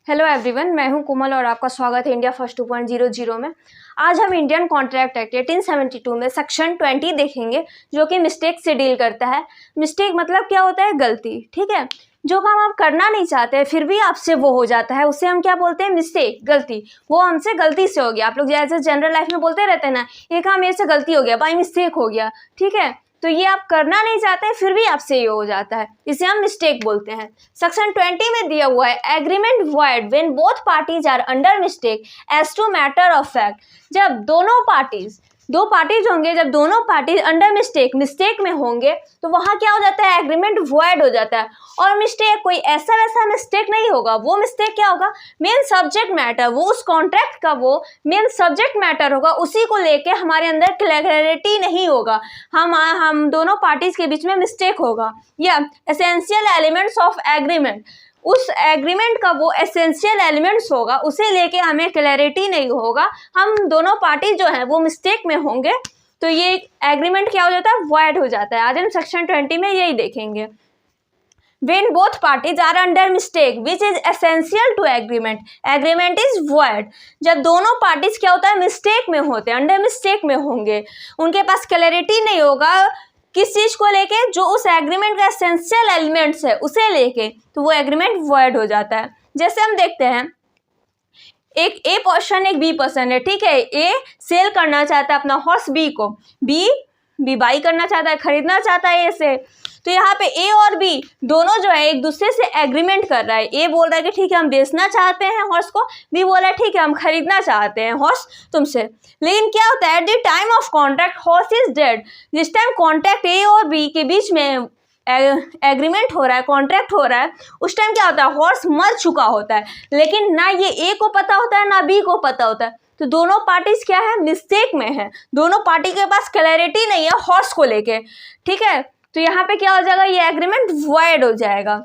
Hello everyone, मैं हूं कोमल और आपका स्वागत है इंडिया फर्स्ट 2.00 में। आज हम इंडियन कॉन्ट्रैक्ट एक्ट 1872 में सेक्शन 20 देखेंगे जो कि मिस्टेक से डील करता है। मिस्टेक मतलब क्या होता है? गलती। ठीक है, जो काम आप करना नहीं चाहते फिर भी आपसे वो हो जाता है, उससे हम क्या बोलते हैं? मिस्टेक, गलती। वो हमसे गलती से हो गया। आप लोग जैसे जनरल लाइफ में बोलते रहते हैं ना, ये काम मेरे से गलती हो गया, बाई मिस्टेक हो गया। ठीक है, तो ये आप करना नहीं चाहते फिर भी आपसे ये हो जाता है, इसे हम मिस्टेक बोलते हैं। सेक्शन 20 में दिया हुआ है agreement void when both parties are under mistake as to matter of fact. जब दो पार्टीज होंगे, जब दोनों पार्टीज अंडर मिस्टेक में होंगे तो वहां क्या हो जाता है? एग्रीमेंट वॉइड हो जाता है। और मिस्टेक कोई ऐसा वैसा मिस्टेक नहीं होगा। वो मिस्टेक क्या होगा? मेन सब्जेक्ट मैटर, वो उस कॉन्ट्रैक्ट का वो मेन सब्जेक्ट मैटर होगा, उसी को लेके हमारे अंदर क्लैरिटी नहीं होगा। हम दोनों पार्टीज के बीच में मिस्टेक होगा। या एसेंशियल एलिमेंट्स ऑफ एग्रीमेंट, उस एग्रीमेंट का वो एसेंशियल एलिमेंट्स होगा, उसे लेके हमें क्लैरिटी नहीं होगा, हम दोनों पार्टी जो है वो मिस्टेक में होंगे, तो ये एग्रीमेंट क्या हो जाता है? वॉइड हो जाता है। आज हम सेक्शन 20 में यही देखेंगे। When both parties are under mistake which is essential to agreement is void। जब दोनों पार्टीज क्या होता है? मिस्टेक में होते हैं, अंडर मिस्टेक में होंगे, उनके पास क्लैरिटी नहीं होगा किस चीज को लेके? जो उस एग्रीमेंट का एसेंशियल एलिमेंट्स है उसे लेके, तो वो एग्रीमेंट वॉइड हो जाता है। जैसे हम देखते हैं, एक ए पर्सन एक बी पर्सन है। ठीक है, ए सेल करना चाहता है अपना हॉर्स बी को, बी बाई करना चाहता है, खरीदना चाहता है ए से। तो यहाँ पे ए और बी दोनों जो है एक दूसरे से एग्रीमेंट कर रहा है। ए बोल रहा है कि ठीक है हम बेचना चाहते हैं हॉर्स को, बी बोल रहा है ठीक है हम खरीदना चाहते हैं हॉर्स तुमसे। लेकिन क्या होता है? At the time of contract horse is dead. जिस टाइम कॉन्ट्रैक्ट ए और बी के बीच में एग्रीमेंट हो रहा है, कॉन्ट्रैक्ट हो रहा है, उस टाइम क्या होता है? हॉर्स मर चुका होता है। लेकिन ना ये ए को पता होता है ना बी को पता होता है। तो दोनों पार्टीज क्या है? मिस्टेक में है। दोनों पार्टी के पास क्लैरिटी नहीं है हॉर्स को लेके। ठीक है, तो यहाँ पे क्या हो जाएगा? ये एग्रीमेंट वॉइड हो जाएगा।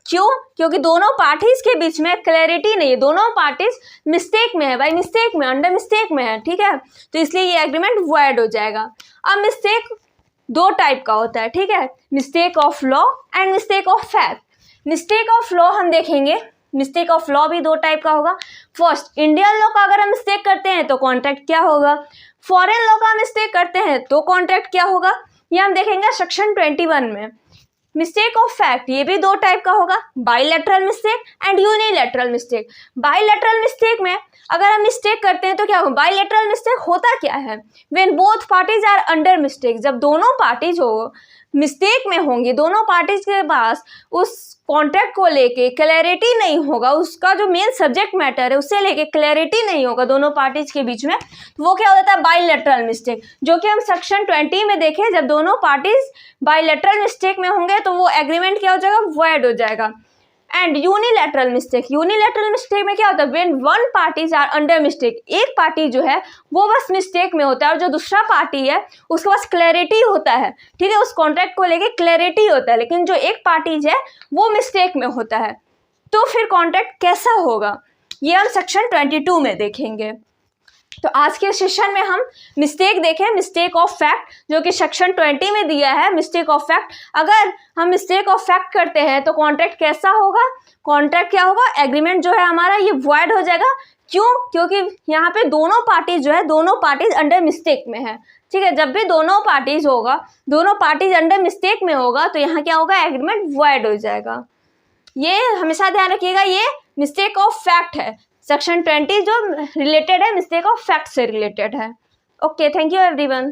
क्यों? क्योंकि दोनों पार्टीज के बीच में क्लैरिटी नहीं है, दोनों पार्टीज मिस्टेक में है, बाई मिस्टेक में, अंडर मिस्टेक में है। ठीक है, तो इसलिए ये एग्रीमेंट वॉइड हो जाएगा। अब मिस्टेक दो टाइप का होता है। ठीक है, mistake of law and mistake of fact. Mistake of law हम देखेंगे, मिस्टेक ऑफ लॉ भी दो टाइप का होगा। फर्स्ट, इंडियन लॉ का अगर हम मिस्टेक करते हैं तो कॉन्ट्रैक्ट क्या होगा? फॉरेन लॉ का मिस्टेक करते हैं तो कॉन्ट्रैक्ट क्या होगा? ये हम देखेंगे सेक्शन 21 में। मिस्टेक ऑफ फैक्ट ये भी दो टाइप का होगा, bilateral mistake and unilateral mistake. Bilateral mistake में अगर हम मिस्टेक करते हैं तो क्या होगा? बाइलैटरल मिस्टेक होता क्या है? When both parties are under mistake, जब दोनों पार्टीज हो मिस्टेक में होंगी, दोनों पार्टीज के पास उस कॉन्ट्रैक्ट को लेके क्लैरिटी नहीं होगा, उसका जो मेन सब्जेक्ट मैटर है उसे लेके क्लैरिटी नहीं होगा दोनों पार्टीज के बीच में, तो वो क्या हो जाता है? बाइलैटरल मिस्टेक, जो कि हम सेक्शन 20 में देखें। जब दोनों पार्टीज बाइलैटरल मिस्टेक में होंगे तो वो एग्रीमेंट क्या हो जाएगा? वॉइड हो जाएगा। एंड यूनिलैटरल मिस्टेक में क्या होता है? When one parties are under mistake, एक पार्टी जो है वो बस मिस्टेक में होता है और जो दूसरा पार्टी है उसके पास क्लैरिटी होता है। ठीक है, उस कॉन्ट्रैक्ट को लेके क्लैरिटी होता है, लेकिन जो एक पार्टीज है वो मिस्टेक में होता है। तो फिर कॉन्ट्रैक्ट कैसा होगा ये हम सेक्शन 22 में देखेंगे। तो आज के सेशन में हम मिस्टेक देखें, मिस्टेक ऑफ फैक्ट, जो कि सेक्शन 20 में दिया है। मिस्टेक ऑफ फैक्ट, अगर हम मिस्टेक ऑफ फैक्ट करते हैं तो कॉन्ट्रैक्ट कैसा होगा? कॉन्ट्रैक्ट क्या होगा? एग्रीमेंट जो है हमारा ये वॉइड हो जाएगा। क्यों? क्योंकि यहाँ पे दोनों पार्टीज जो है, दोनों पार्टीज अंडर मिस्टेक में है। ठीक है, जब भी दोनों पार्टीज होगा, दोनों पार्टीज अंडर मिस्टेक में होगा तो यहाँ क्या होगा? एग्रीमेंट वॉइड हो जाएगा। ये हमेशा ध्यान रखिएगा, ये मिस्टेक ऑफ फैक्ट है। सेक्शन 20 जो रिलेटेड है मिस्टेक ऑफ फैक्ट से रिलेटेड है। Okay, thank you everyone.